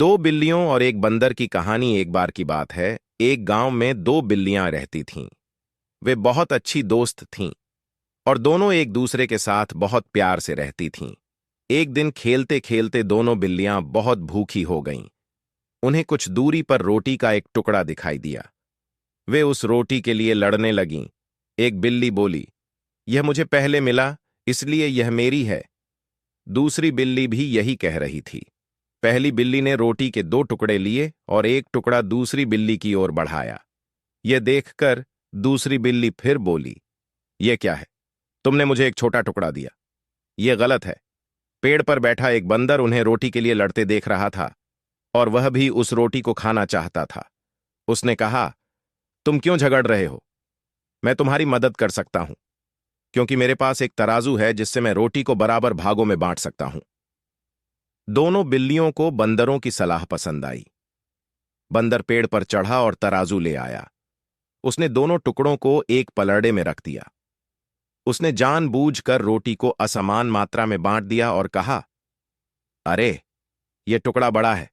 दो बिल्लियों और एक बंदर की कहानी। एक बार की बात है, एक गांव में दो बिल्लियां रहती थीं। वे बहुत अच्छी दोस्त थीं और दोनों एक दूसरे के साथ बहुत प्यार से रहती थीं। एक दिन खेलते खेलते दोनों बिल्लियां बहुत भूखी हो गईं। उन्हें कुछ दूरी पर रोटी का एक टुकड़ा दिखाई दिया। वे उस रोटी के लिए लड़ने लगीं। एक बिल्ली बोली, यह मुझे पहले मिला, इसलिए यह मेरी है। दूसरी बिल्ली भी यही कह रही थी। पहली बिल्ली ने रोटी के दो टुकड़े लिए और एक टुकड़ा दूसरी बिल्ली की ओर बढ़ाया। यह देखकर दूसरी बिल्ली फिर बोली, यह क्या है? तुमने मुझे एक छोटा टुकड़ा दिया। यह गलत है। पेड़ पर बैठा एक बंदर उन्हें रोटी के लिए लड़ते देख रहा था और वह भी उस रोटी को खाना चाहता था। उसने कहा, तुम क्यों झगड़ रहे हो? मैं तुम्हारी मदद कर सकता हूं, क्योंकि मेरे पास एक तराजू है जिससे मैं रोटी को बराबर भागों में बांट सकता हूं। दोनों बिल्लियों को बंदरों की सलाह पसंद आई। बंदर पेड़ पर चढ़ा और तराजू ले आया। उसने दोनों टुकड़ों को एक पलड़े में रख दिया। उसने जानबूझकर रोटी को असमान मात्रा में बांट दिया और कहा, अरे, यह टुकड़ा बड़ा है,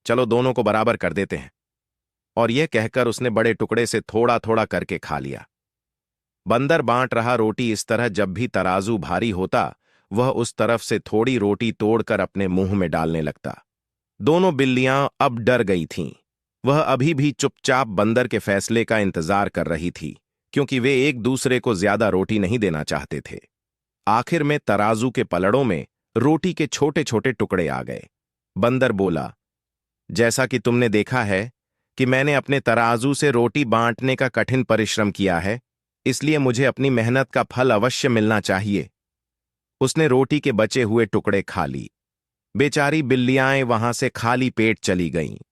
चलो दोनों को बराबर कर देते हैं। और यह कहकर उसने बड़े टुकड़े से थोड़ा थोड़ा करके खा लिया। बंदर बांट रहा रोटी इस तरह, जब भी तराजू भारी होता वह उस तरफ से थोड़ी रोटी तोड़कर अपने मुंह में डालने लगता। दोनों बिल्लियां अब डर गई थीं। वह अभी भी चुपचाप बंदर के फैसले का इंतजार कर रही थी, क्योंकि वे एक दूसरे को ज्यादा रोटी नहीं देना चाहते थे। आखिर में तराजू के पलड़ों में रोटी के छोटे छोटे टुकड़े आ गए। बंदर बोला, जैसा कि तुमने देखा है कि मैंने अपने तराजू से रोटी बांटने का कठिन परिश्रम किया है, इसलिए मुझे अपनी मेहनत का फल अवश्य मिलना चाहिए। उसने रोटी के बचे हुए टुकड़े खा ली। बेचारी बिल्लियां वहां से खाली पेट चली गईं।